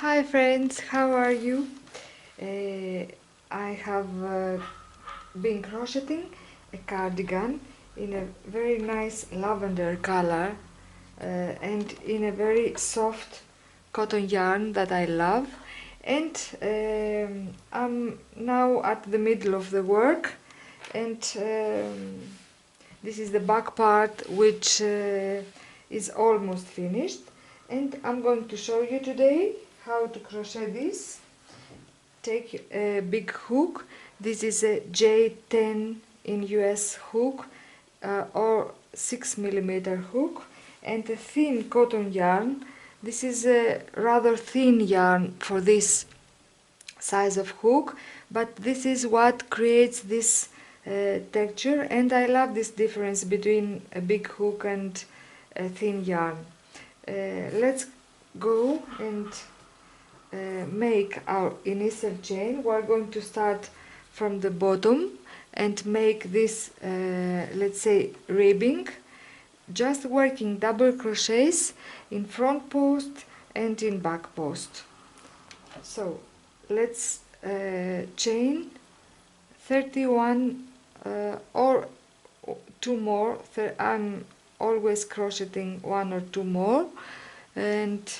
Hi friends, how are you? I have been crocheting a cardigan in a very nice lavender color and in a very soft cotton yarn that I love, and I'm now at the middle of the work, and this is the back part which is almost finished, and I'm going to show you today how to crochet this. Take a big hook. This is a J10 in US hook or 6mm hook, and a thin cotton yarn. This is a rather thin yarn for this size of hook, but this is what creates this texture, and I love this difference between a big hook and a thin yarn. Let's go and make our initial chain. We're going to start from the bottom and make this let's say ribbing, just working double crochets in front post and in back post. So let's chain 31 or 2 more. I'm always crocheting 1 or 2 more, and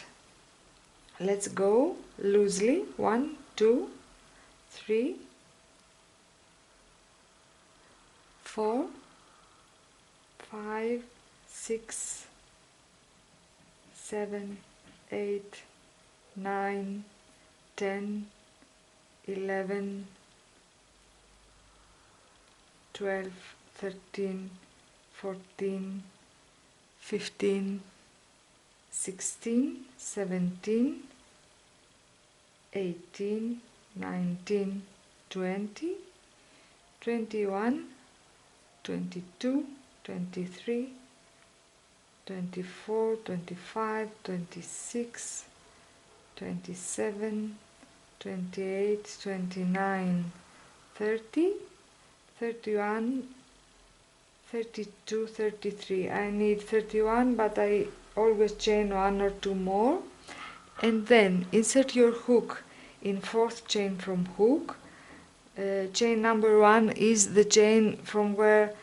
let's go loosely. 1, 2, 3, 4, 5, 6, 7, 8, 9, 10, 11, 12, 13, 14, 15, 16, 17, 18, 19, 20, 21, 22, 23, 24, 25, 26, 27, 28, 29, 30, 31, 32, 33. I need 31, but I always chain 1 or 2 more, and then insert your hook in 4th chain from hook. Chain number 1 is the chain from where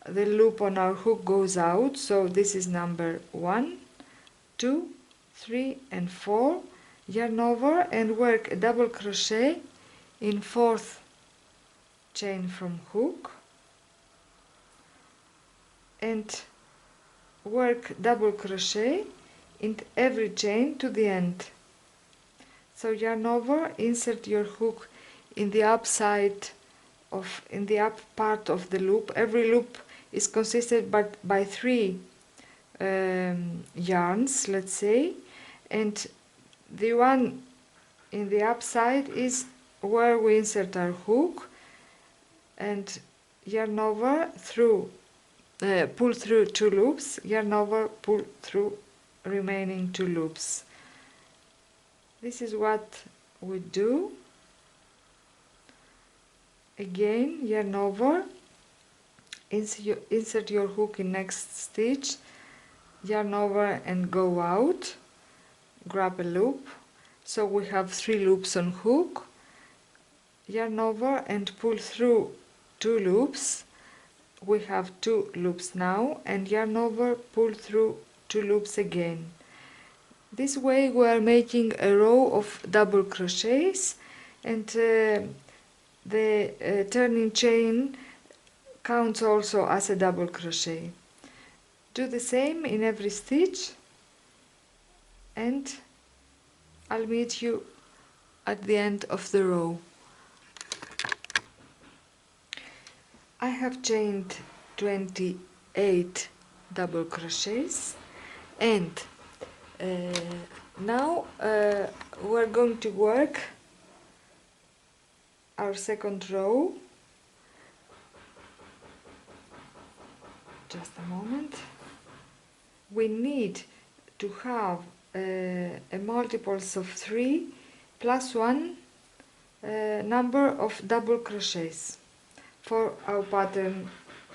the loop on our hook goes out, so this is number 1, 2, 3 and 4. Yarn over and work a double crochet in 4th chain from hook, and work double crochet in every chain to the end. So yarn over, insert your hook in the up part of the loop. Every loop is consisted by 3 yarns, let's say, and the one in the upside is where we insert our hook, and yarn over through, pull through 2 loops, yarn over, pull through remaining 2 loops. This is what we do. Again, yarn over, insert your hook in next stitch, yarn over and go out, grab a loop. So we have 3 loops on hook, yarn over and pull through 2 loops. We have 2 loops now, and yarn over, pull through 2 loops again. This way we are making a row of double crochets, and the turning chain counts also as a double crochet. Do the same in every stitch, and I'll meet you at the end of the row. I have chained 28 double crochets, and now we're going to work our second row. Just a moment. We need to have a multiples of 3 plus 1 number of double crochets for our pattern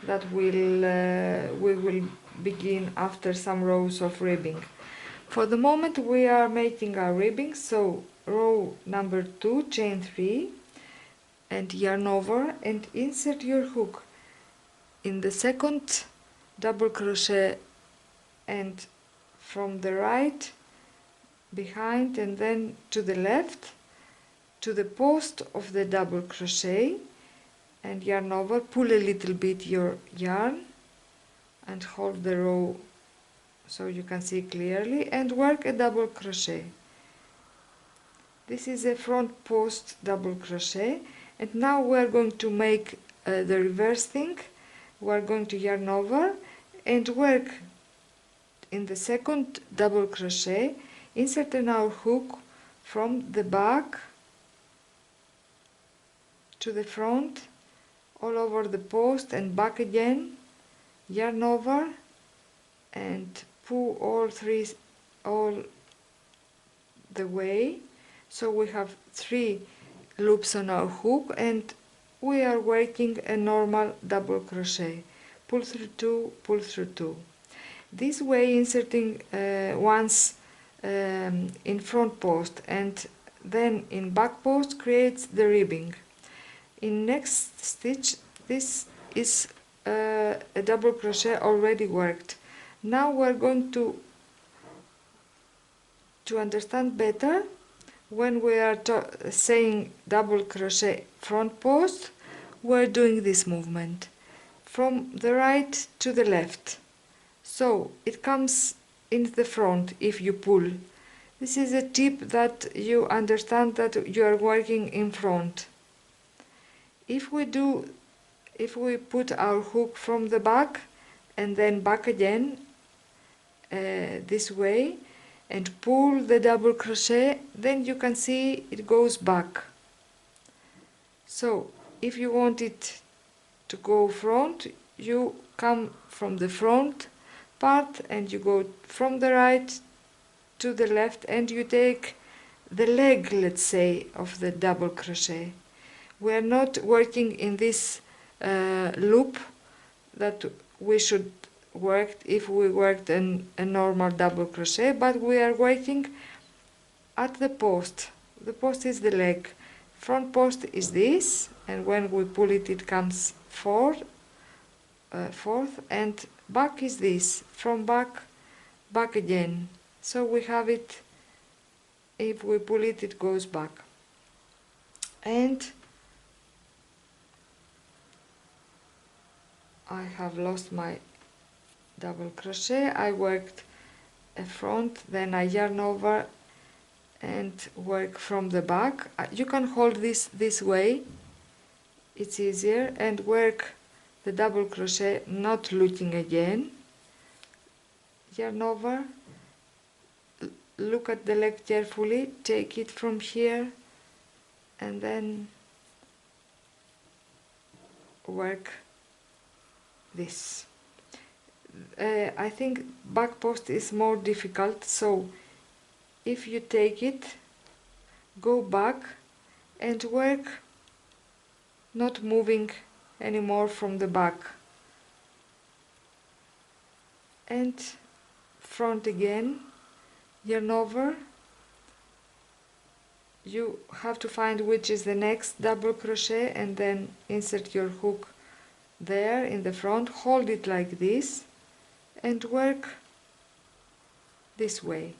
that we will begin after some rows of ribbing. For the moment we are making our ribbing, so row number 2, chain 3 and yarn over and insert your hook in the second double crochet and from the right behind and then to the left to the post of the double crochet and yarn over, pull a little bit your yarn and hold the row so you can see clearly and work a double crochet. This is a front post double crochet, and now we are going to make the reverse thing. We are going to yarn over and work in the second double crochet, inserting our hook from the back to the front, all over the post and back again, yarn over and pull all the way. So we have 3 loops on our hook and we are working a normal double crochet. Pull through 2, pull through 2. This way, inserting once in front post and then in back post creates the ribbing. In next stitch, this is a double crochet already worked. Now we're going to understand better when we are saying double crochet front post, we're doing this movement from the right to the left. So it comes in the front if you pull. This is a tip that you understand that you are working in front. If we put our hook from the back and then back again this way and pull the double crochet, then you can see it goes back. So if you want it to go front, you come from the front part and you go from the right to the left and you take the leg, let's say, of the double crochet. We are not working in this loop that we should work if we worked a normal double crochet, but we are working at the post. The post is the leg. Front post is this, and when we pull it, it comes fourth, and back is this. From back again. So we have it. If we pull it, it goes back. And I have lost my double crochet. I worked a front, then I yarn over and work from the back. You can hold this way, it's easier, and work the double crochet not looking again. Yarn over, look at the leg carefully, take it from here and then work this. I think back post is more difficult, so if you take it, go back and work not moving anymore from the back, and front again, yarn over. You have to find which is the next double crochet and then insert your hook there in the front, hold it like this and work this way.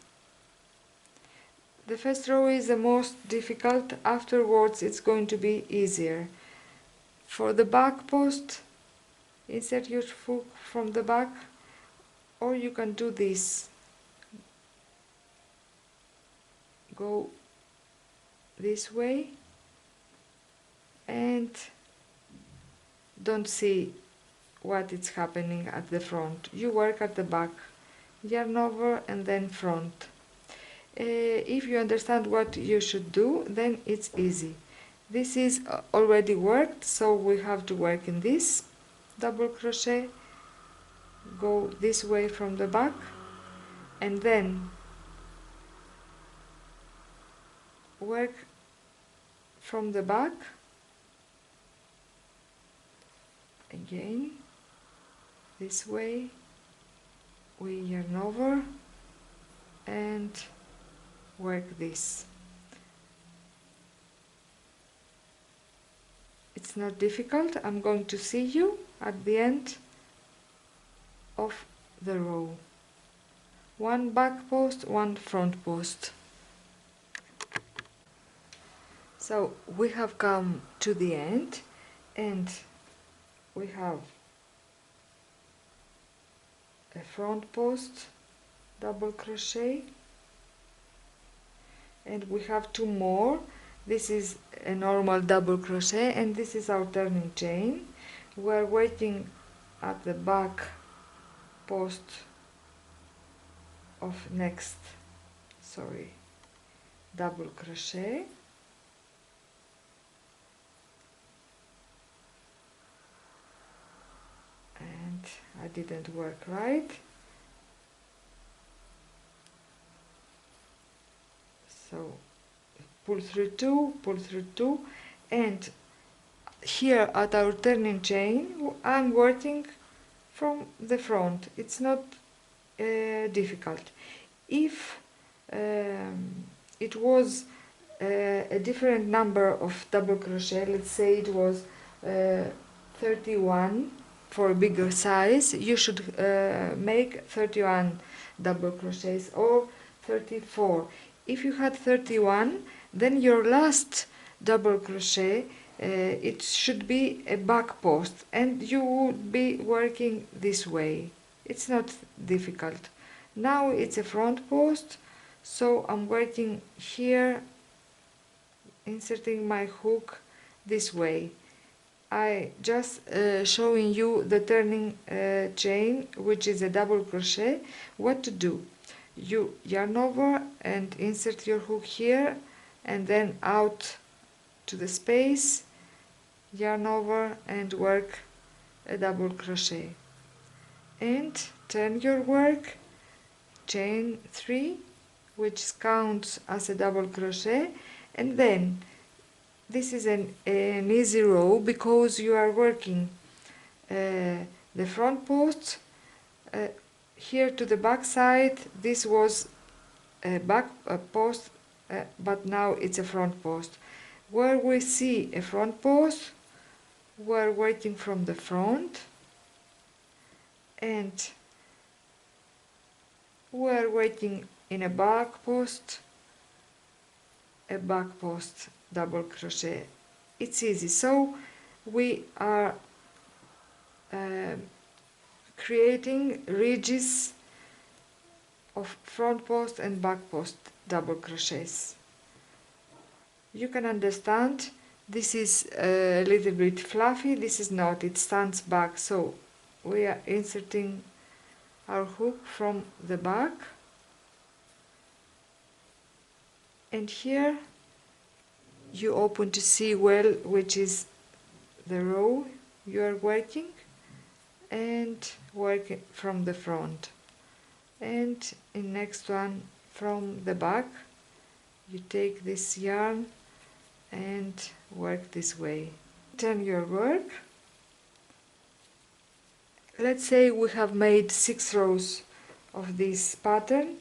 The first row is the most difficult, afterwards it's going to be easier. For the back post, insert your hook from the back, or you can do this. Go this way and don't see what is happening at the front. You work at the back, yarn over and then front. If you understand what you should do, then it's easy. This is already worked, so we have to work in this double crochet, go this way from the back and then work from the back again this way. We yarn over and work this. It's not difficult. I'm going to see you at the end of the row. One back post, one front post. So we have come to the end, and we have a front post double crochet, and we have two more. This is a normal double crochet, and this is our turning chain. We're waiting at the back post of next double crochet, and I didn't work right, so pull through two, and here at our turning chain I'm working from the front. It's not difficult. If it was a different number of double crochet, let's say it was 31 for a bigger size, you should make 31 double crochets or 34. If you had 31, then your last double crochet it should be a back post, and you would be working this way. It's not difficult. Now it's a front post, so I'm working here, inserting my hook this way. I just showing you the turning chain, which is a double crochet. What to do? You yarn over and insert your hook here, and then out to the space, yarn over and work a double crochet, and turn your work, chain 3, which counts as a double crochet, and then this is an easy row because you are working the front post here to the back side. This was a back post, but now it's a front post. Where we see a front post, we're working from the front, and we're working in a back post double crochet. It's easy. So we are creating ridges of front post and back post double crochets. You can understand this is a little bit fluffy, this is not, it stands back, so we are inserting our hook from the back, and here you open to see well which is the row you are working, and work from the front, and in next one from the back you take this yarn and work this way. Turn your work. Let's say we have made 6 rows of this pattern,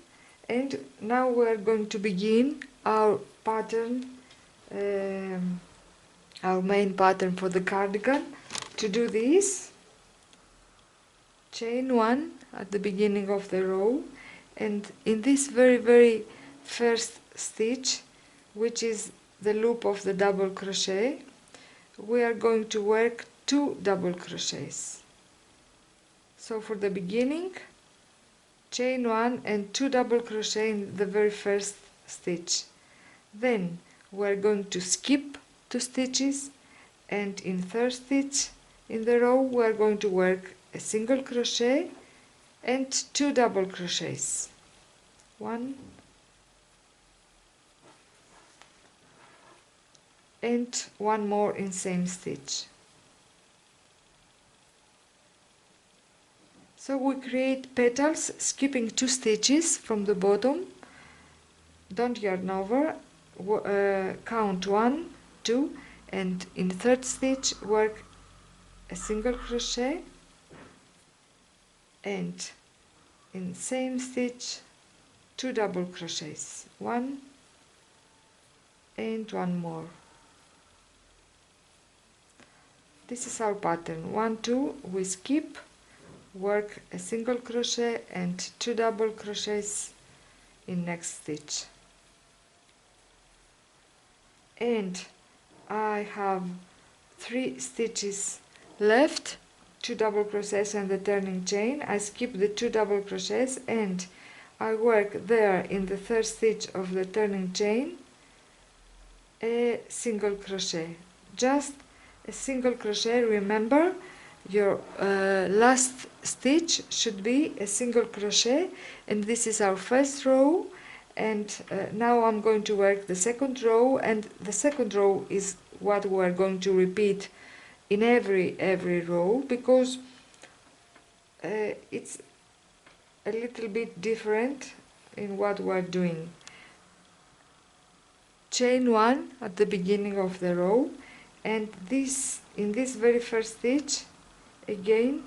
and now we're going to begin our pattern, our main pattern for the cardigan. To do this, chain 1 at the beginning of the row, and in this very first stitch, which is the loop of the double crochet, we are going to work 2 double crochets. So for the beginning, chain 1 and 2 double crochet in the very first stitch. Then we're going to skip 2 stitches, and in third stitch in the row we're going to work a single crochet and 2 double crochets. 1 and 1 more in same stitch. So we create petals skipping 2 stitches from the bottom. Don't yarn over, count 1, 2, and in third stitch work a single crochet, and in same stitch 2 double crochets, 1 and 1 more. This is our pattern. 1, 2, we skip, work a single crochet and 2 double crochets in next stitch. And I have 3 stitches left, 2 double crochets and the turning chain. I skip the 2 double crochets and I work there in the 3rd stitch of the turning chain a single crochet, just a single crochet. Remember, your last stitch should be a single crochet, and this is our first row. And now I'm going to work the second row, and the second row is what we're going to repeat in every row, because it's a little bit different in what we're doing. Chain 1 at the beginning of the row, and this in this very first stitch again,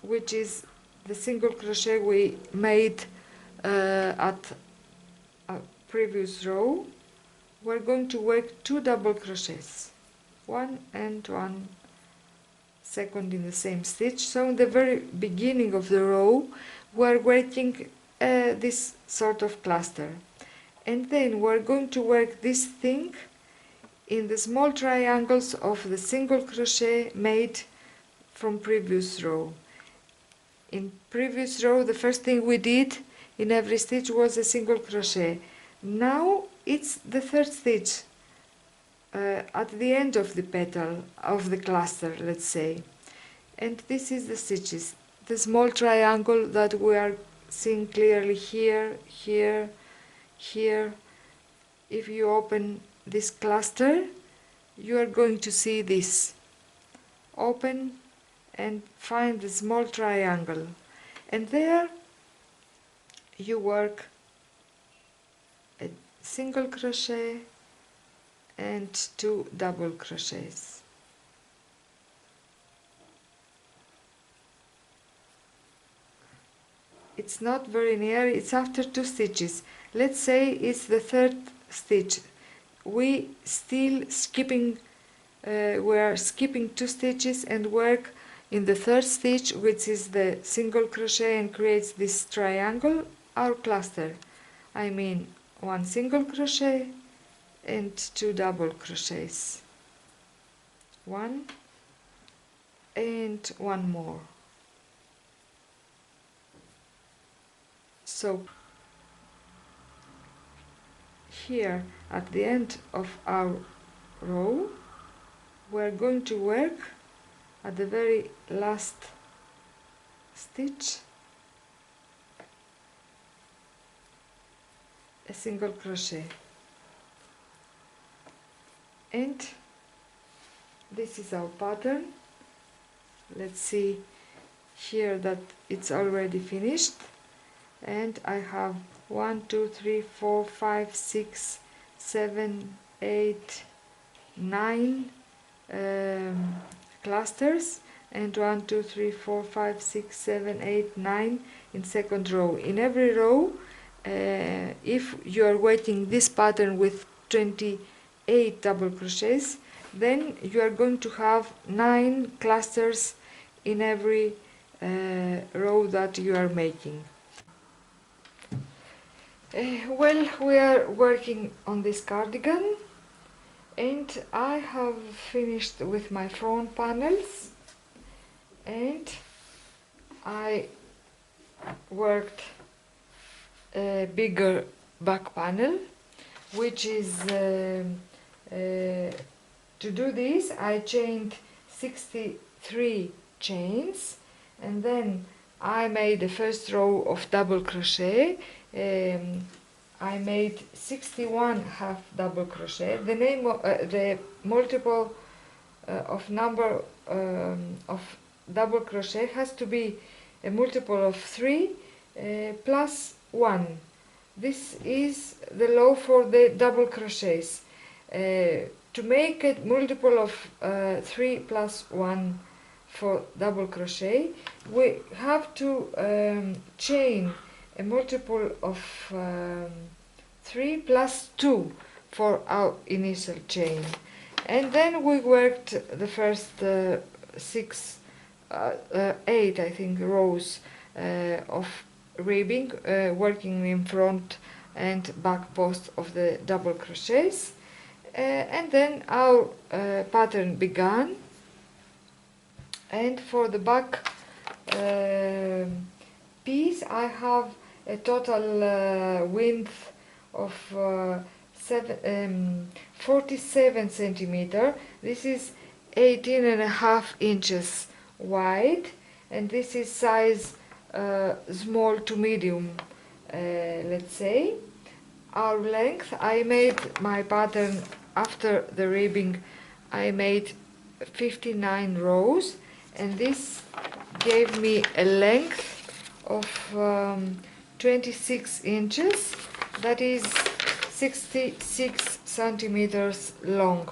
which is the single crochet we made at a previous row, we're going to work 2 double crochets, 1 and 1 second in the same stitch. So in the very beginning of the row we're working this sort of cluster, and then we're going to work this thing in the small triangles of the single crochet made from previous row. In previous row the first thing we did in every stitch was a single crochet. Now it's the 3rd stitch at the end of the petal of the cluster, let's say, and this is the stitches, the small triangle that we are seeing clearly here, here, here. If you open this cluster, you are going to see this. Open and find the small triangle, and there you work a single crochet and 2 double crochets. It's not very near, it's after 2 stitches. Let's say it's the 3rd stitch. We still skipping, we are skipping 2 stitches and work in the 3rd stitch, which is the single crochet and creates this triangle, our cluster. I mean 1 single crochet and 2 double crochets, 1 and 1 more. So here at the end of our row we're going to work at the very last stitch a single crochet, and this is our pattern. Let's see here that it's already finished, and I have 1, 2, 3, 4, 5, 6, 7, 8, 9 clusters, and 1, 2, 3, 4, 5, 6, 7, 8, 9 in second row. In every row, if you are working this pattern with 28 double crochets, then you are going to have 9 clusters in every row that you are making. Well, we are working on this cardigan, and I have finished with my front panels, and I worked a bigger back panel, which is to do this I chained 63 chains, and then I made the first row of double crochet. I made 61 half double crochet. The name of the multiple of number of double crochet has to be a multiple of 3 plus 1. This is the law for the double crochets. To make a multiple of 3 plus 1 for double crochet, we have to chain a multiple of 3 plus 2 for our initial chain, and then we worked the first 8 I think rows of ribbing, working in front and back post of the double crochets, and then our pattern began. And for the back piece I have a total width of 47 centimeter. This is 18.5 inches wide, and this is size small to medium, let's say. Our length, I made my pattern after the ribbing. I made 59 rows, and this gave me a length of 26 inches, that is 66 centimeters long.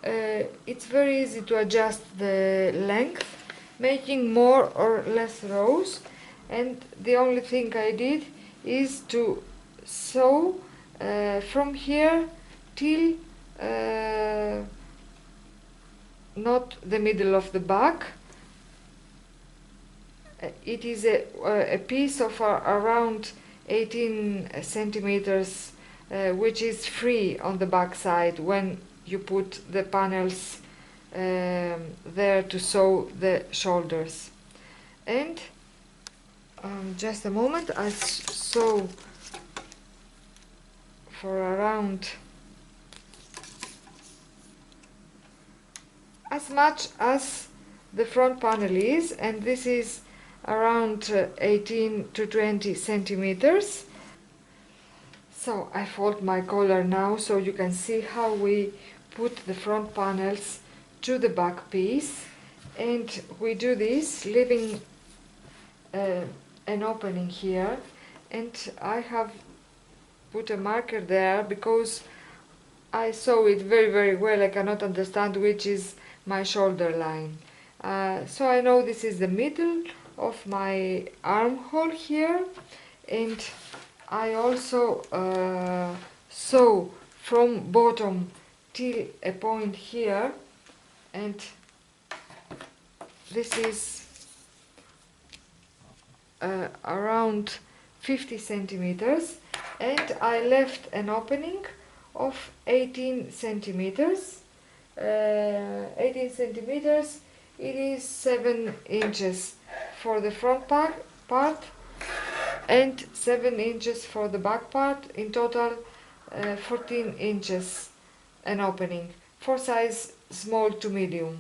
It's very easy to adjust the length, making more or less rows, and the only thing I did is to sew from here till not the middle of the back. It is a piece of around 18 centimeters, which is free on the back side when you put the panels there to sew the shoulders. And just a moment, I sew for around as much as the front panel is, and this is around 18 to 20 centimeters. So I fold my collar now so you can see how we put the front panels to the back piece, and we do this leaving an opening here, and I have put a marker there because I sew it very well. I cannot understand which is my shoulder line. So I know this is the middle of my armhole here, and I also sew from bottom till a point here, and this is around 50 centimeters, and I left an opening of 18 centimeters. 18 centimeters, it is 7 inches for the front part and 7 inches for the back part. In total 14 inches an opening for size small to medium,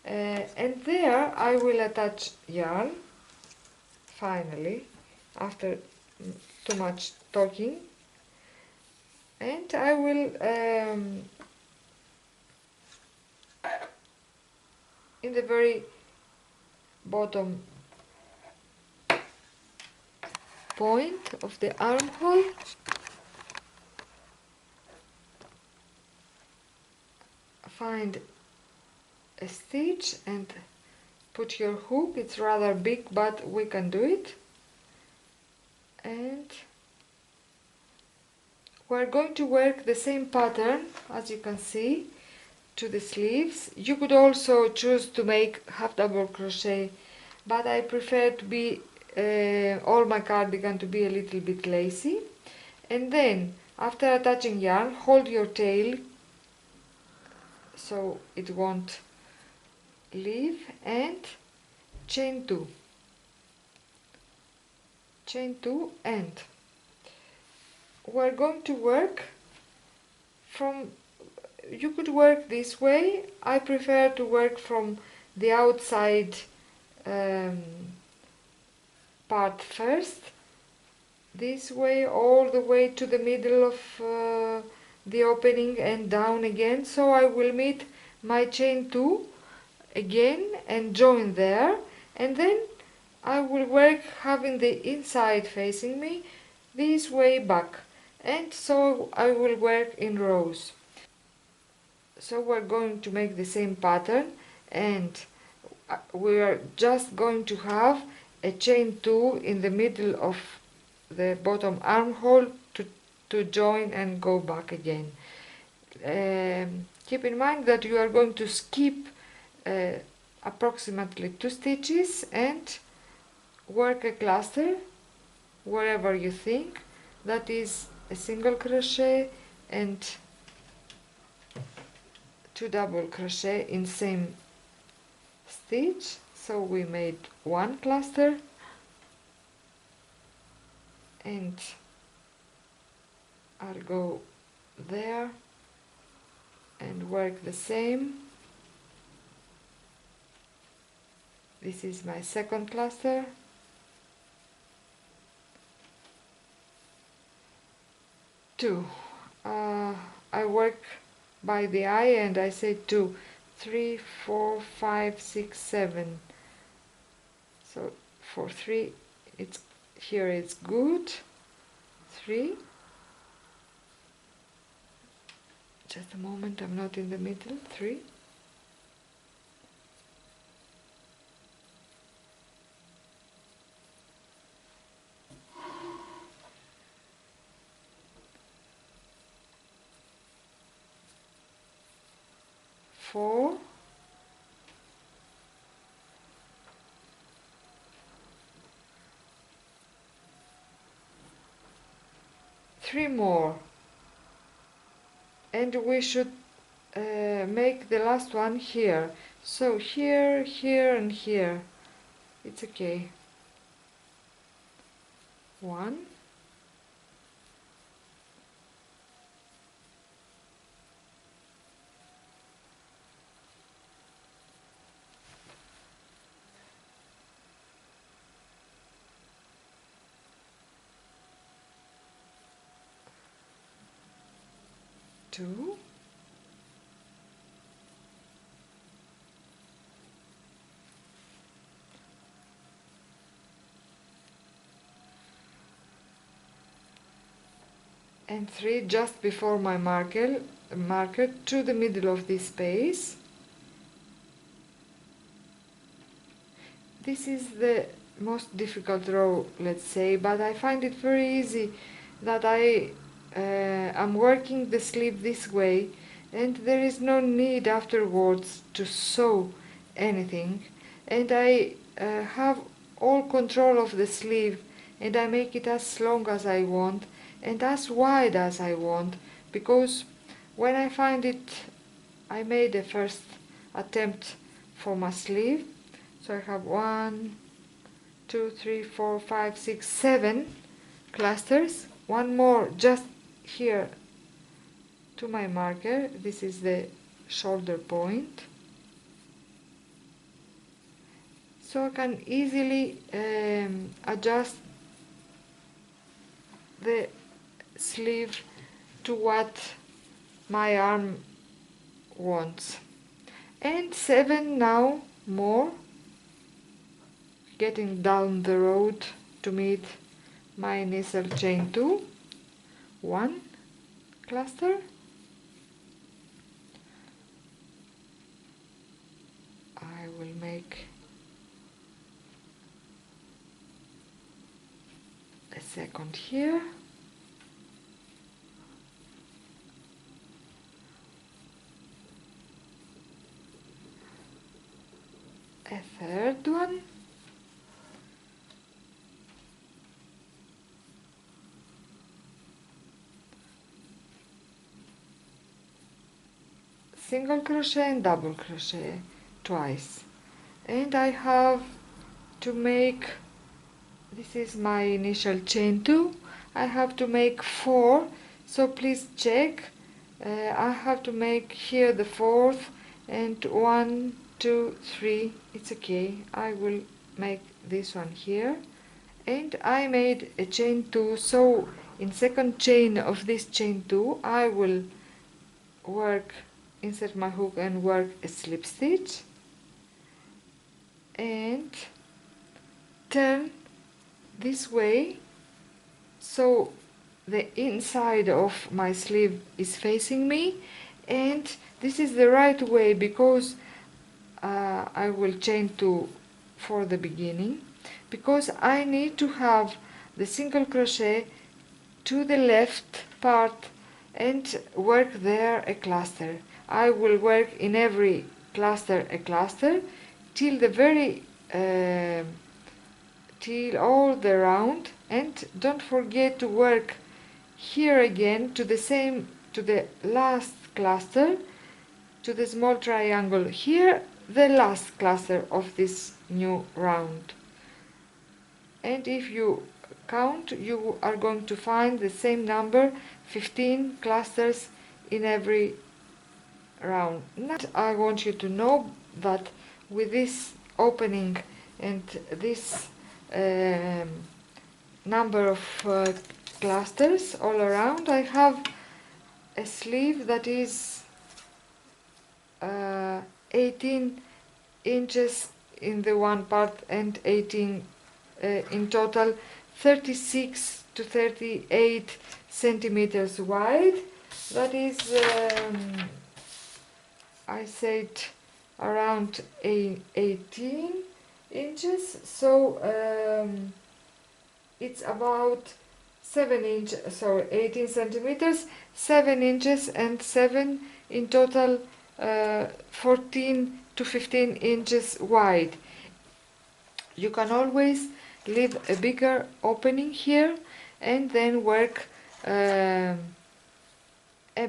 and there I will attach yarn finally after too much talking, and I will in the very bottom point of the armhole find a stitch and put your hook. It's rather big, but we can do it. And we're going to work the same pattern, as you can see, to the sleeves. You could also choose to make half double crochet, but I prefer to be all my cardigan to be a little bit lacy. And then after attaching yarn, hold your tail so it won't leave, and chain 2, and we're going to work from, you could work this way. I prefer to work from the outside part first, this way all the way to the middle of the opening and down again. So I will meet my chain 2 again and join there, and then I will work having the inside facing me this way back, and so I will work in rows. So we're going to make the same pattern, and we are just going to have a chain 2 in the middle of the bottom armhole to join and go back again. Keep in mind that you are going to skip approximately 2 stitches and work a cluster wherever you think, that is a single crochet and 2 double crochet in same stitch. So we made one cluster and I'll go there and work the same. This is my second cluster. Two. I work by the eye and I say 2, 3, 4, 5, 6, 7. So for 3, it's here it's good. 3. Just a moment, I'm not in the middle. 3. 4. 3 more, and we should make the last one here. So here, here and here. It's okay. 1. 2. 3 just before my marker to the middle of this space. This is the most difficult row, let's say, but I find it very easy that I'm working the sleeve this way, and there is no need afterwards to sew anything, and I have all control of the sleeve, and I make it as long as I want and as wide as I want, because when I find it, I made a first attempt for my sleeve. So I have 1, 2, 3, 4, 5, 6, 7 clusters. One more just here to my marker. This is the shoulder point. So I can easily adjust the sleeve to what my arm wants. And 7 now more, getting down the road to meet my initial chain 2. 1 cluster, I will make a second here, a third one, single crochet and double crochet twice, and I have to make, this is my initial chain 2, I have to make 4, so please check. I have to make here the 4th, and 1, 2, 3, it's okay, I will make this one here, and I made a chain 2, so in second chain of this chain 2 I will work, insert my hook and work a slip stitch and turn this way, so the inside of my sleeve is facing me, and this is the right way because I will chain 2 for the beginning, because I need to have the single crochet to the left part and work there a cluster. I will work in every cluster a cluster till the very till all the round, and don't forget to work here again to the last cluster, to the small triangle here, the last cluster of this new round. And if you count, you are going to find the same number, 15 clusters in every round. Now I want you to know that with this opening and this number of clusters all around, I have a sleeve that is 18 inches in the one part and 18 in total, 36 to 38 centimeters wide. That is I said around 18 inches, so it's about 18 centimeters, 7 inches and 7 in total, 14 to 15 inches wide. You can always leave a bigger opening here and then work a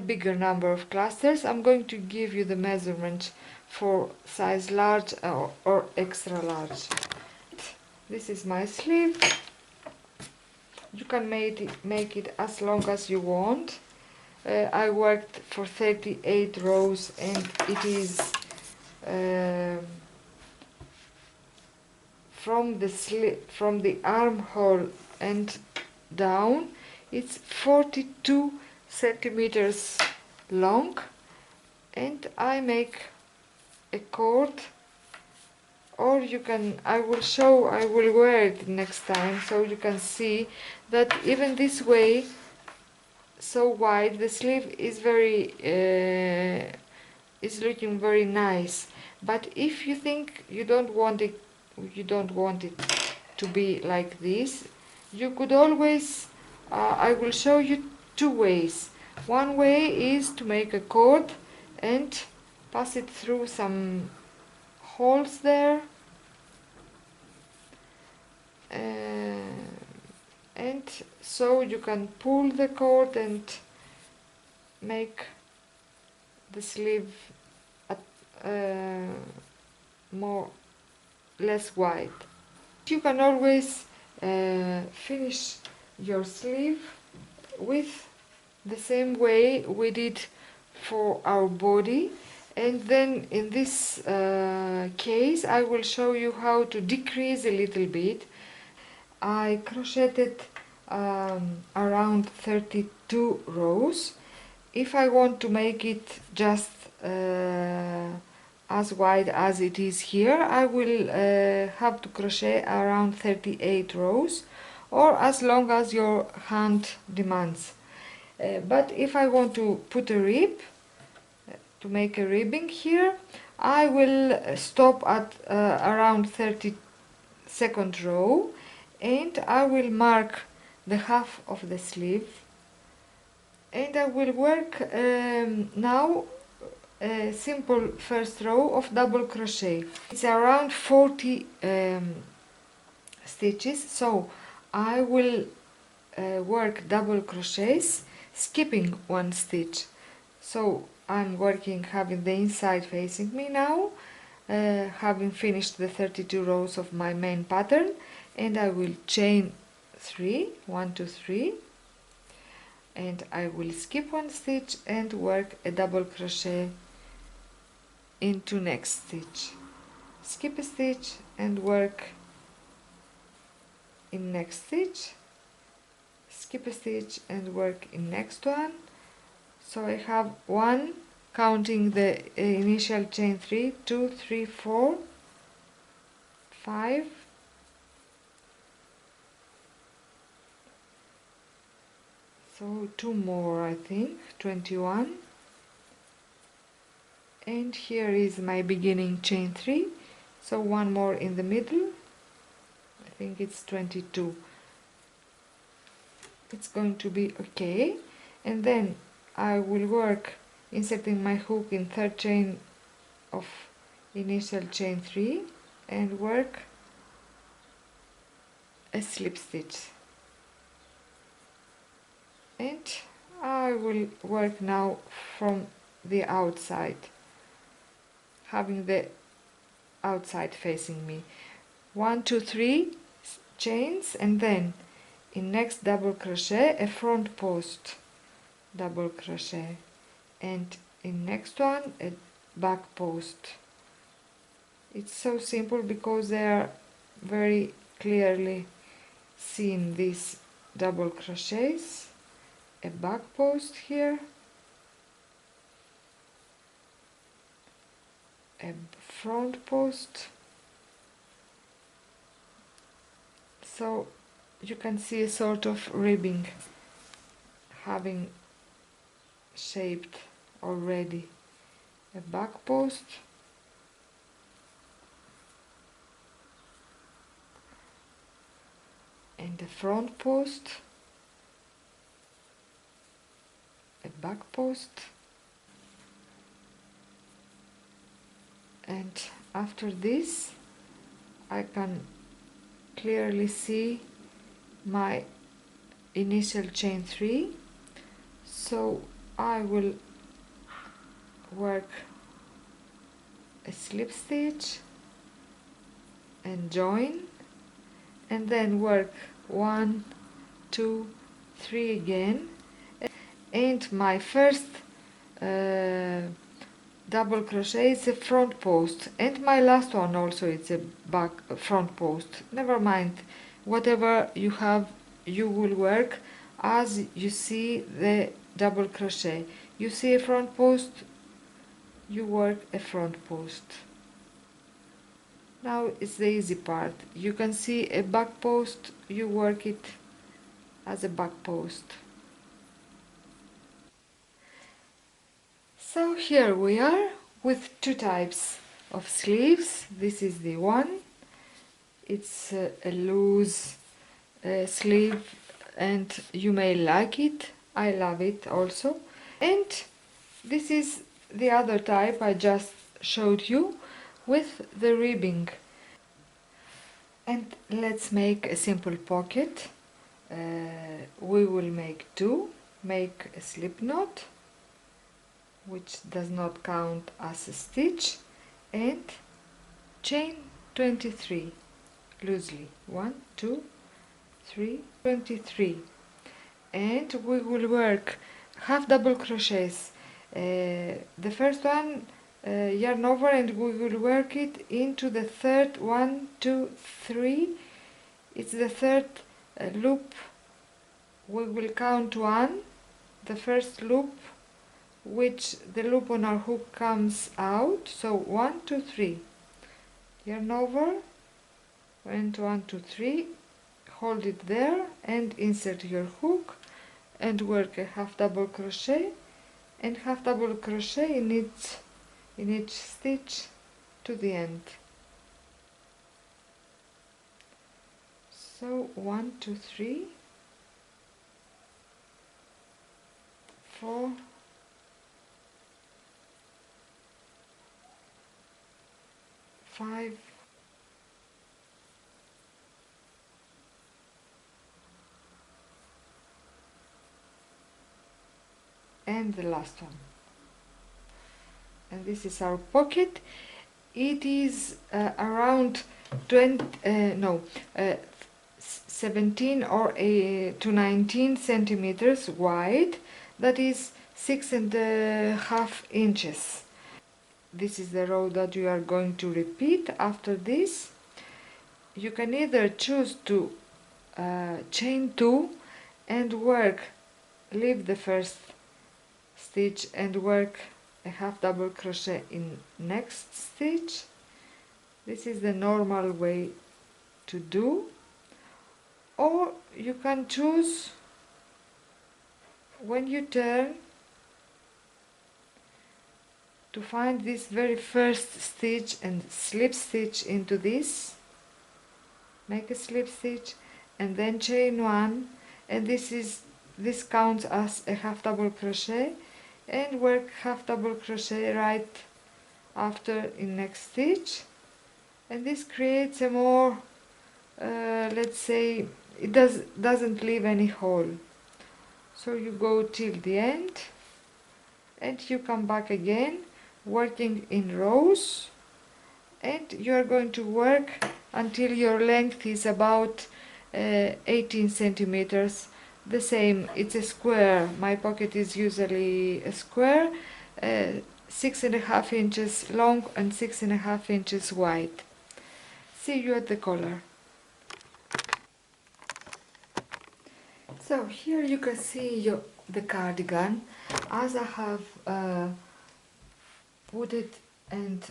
bigger number of clusters. I'm going to give you the measurement for size large or extra large. This is my sleeve. You can make it as long as you want. I worked for 38 rows and it is from the armhole and down, it's 42 centimeters long, and I make a cord, or you can, I will wear it next time so you can see that even this way, so wide, the sleeve is very is looking very nice. But if you think you don't want it to be like this, you could always I will show you two ways. One way is to make a cord and pass it through some holes there, and so you can pull the cord and make the sleeve less wide. You can always finish your sleeve with the same way we did for our body, and then in this case I will show you how to decrease a little bit. I crocheted around 32 rows. If I want to make it just as wide as it is here, I will have to crochet around 38 rows, or as long as your hand demands. But if I want to put a rib, to make a ribbing here, I will stop at around 32nd row, and I will mark the half of the sleeve, and I will work now a simple first row of double crochet. It's around 40 stitches, so I will work double crochets skipping one stitch. So I'm working having the inside facing me now, having finished the 32 rows of my main pattern, and I will chain 3, 1, 2, 3, and I will skip one stitch and work a double crochet into next stitch, skip a stitch and work in next stitch, skip a stitch and work in next one. So I have 1, counting the initial chain 3, 2, 3, 4, 5, so 2 more, I think, 21, and here is my beginning chain 3, so 1 more in the middle, I think it's 22. it's going to be okay. And then I will work inserting my hook in third chain of initial chain 3 and work a slip stitch, and I will work now from the outside, having the outside facing me. 1 2 3 chains, and then in next double crochet a front post double crochet, and in next one a back post. It's so simple because they are very clearly seen, these double crochets. A back post here, a front post, so you can see a sort of ribbing having shaped already. A back post, and a front post, a back post, and after this I can clearly see my initial chain 3, so I will work a slip stitch and join, and then work 1 2 3 again, and my first double crochet is a front post, and my last one also it's a back front post. Never mind, whatever you have you will work as you see the double crochet. You see a front post, you work a front post. Now it's the easy part. You can see a back post, you work it as a back post. So here we are with two types of sleeves. This is the one. It's a loose sleeve, and you may like it. I love it also. And this is the other type I just showed you with the ribbing. And let's make a simple pocket. We will make two. Make a slip knot, which does not count as a stitch, and chain 23 loosely. 1 2 3 23, and we will work half double crochets. The first one yarn over, and we will work it into the third 1 2 3. It's the third loop. We will count 1, the first loop, which the loop on our hook comes out. So 1 2 3, yarn over, and 1 2 3, hold it there and insert your hook and work a half double crochet and half double crochet in each stitch to the end. So 1 2 3 4 5 and the last one. And this is our pocket. It is around 17 or to 19 centimeters wide. That is 6.5 inches. This is the row that you are going to repeat after this. You can either choose to chain 2 and work, leave the first stitch and work a half double crochet in next stitch. This is the normal way to do, or you can choose, when you turn, to find this very first stitch and slip stitch into this, make a slip stitch and then chain 1, and this counts as a half double crochet, and work half double crochet right after in next stitch, and this creates a more let's say it doesn't leave any hole. So you go till the end and you come back again working in rows, and you are going to work until your length is about 18 centimeters. The same, it's a square, my pocket is usually a square, 6.5 inches long and 6.5 inches wide. See you at the collar. So here you can see the cardigan as I have put it, and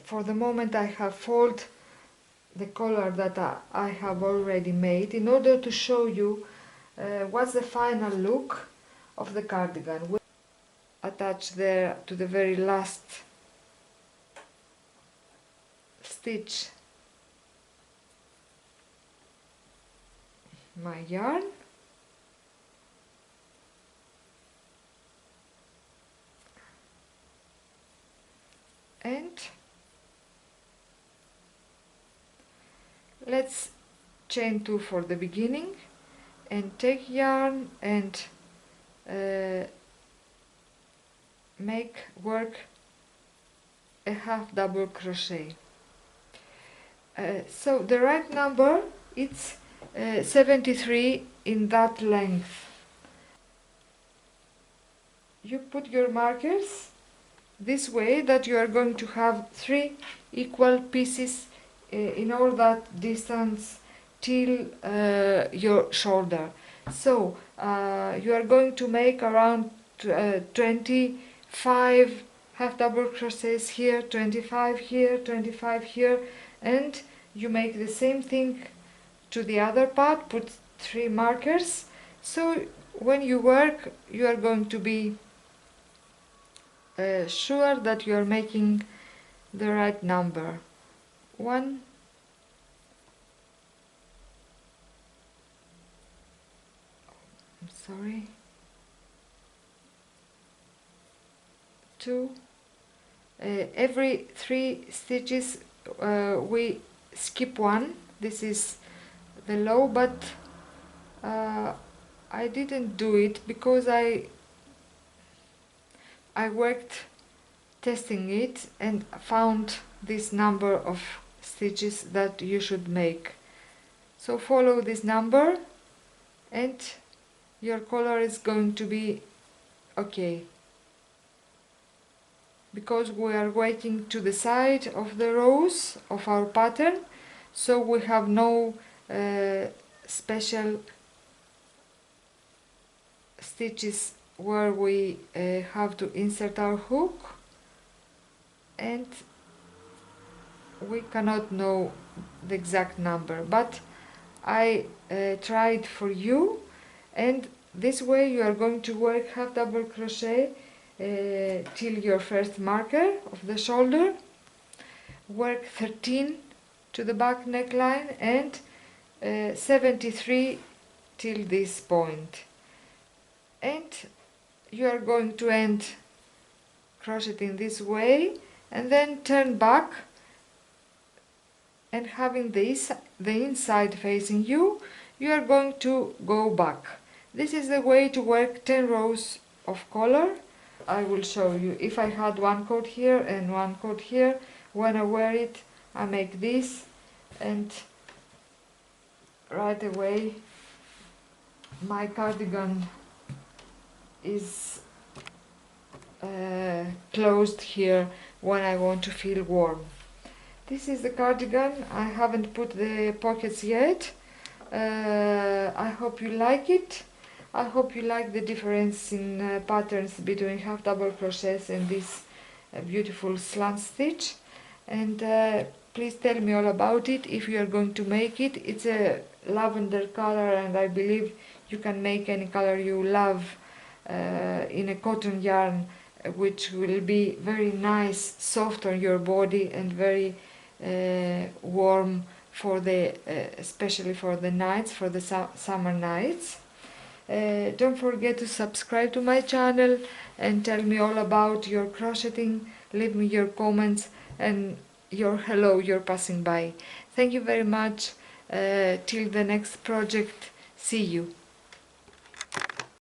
for the moment I have folded the collar that I have already made in order to show you what's the final look of the cardigan. We'll attach there to the very last stitch my yarn, and let's chain 2 for the beginning and take yarn and work a half double crochet. So the right number it's 73 in that length. You put your markers this way that you are going to have 3 equal pieces in all that distance till your shoulder. So you are going to make around 25 half double crochets here, 25 here, 25 here, and you make the same thing to the other part, put 3 markers. So when you work you are going to be sure that you are making the right number. 1, 2, every 3 stitches we skip 1. This is the low, but I didn't do it because I worked testing it and found this number of stitches that you should make. So follow this number and your collar is going to be okay, because we are working to the side of the rows of our pattern, so we have no special stitches where we have to insert our hook, and we cannot know the exact number, but I tried for you, and this way you are going to work half double crochet till your first marker of the shoulder, work 13 to the back neckline, and 73 till this point, and you are going to end crocheting this way and then turn back, and having the inside facing you, you are going to go back. This is the way to work 10 rows of collar. I will show you. If I had one coat here and one coat here, when I wear it I make this, and right away my cardigan is closed here when I want to feel warm. This is the cardigan. I haven't put the pockets yet. I hope you like it. I hope you like the difference in patterns between half double crochets and this beautiful slant stitch, and please tell me all about it if you are going to make it. It's a lavender color, and I believe you can make any color you love in a cotton yarn, which will be very nice, soft on your body, and very warm for the especially for the nights, for the summer nights. Don't forget to subscribe to my channel and tell me all about your crocheting. Leave me your comments and your hello you're passing by. Thank you very much. Till the next project. See you.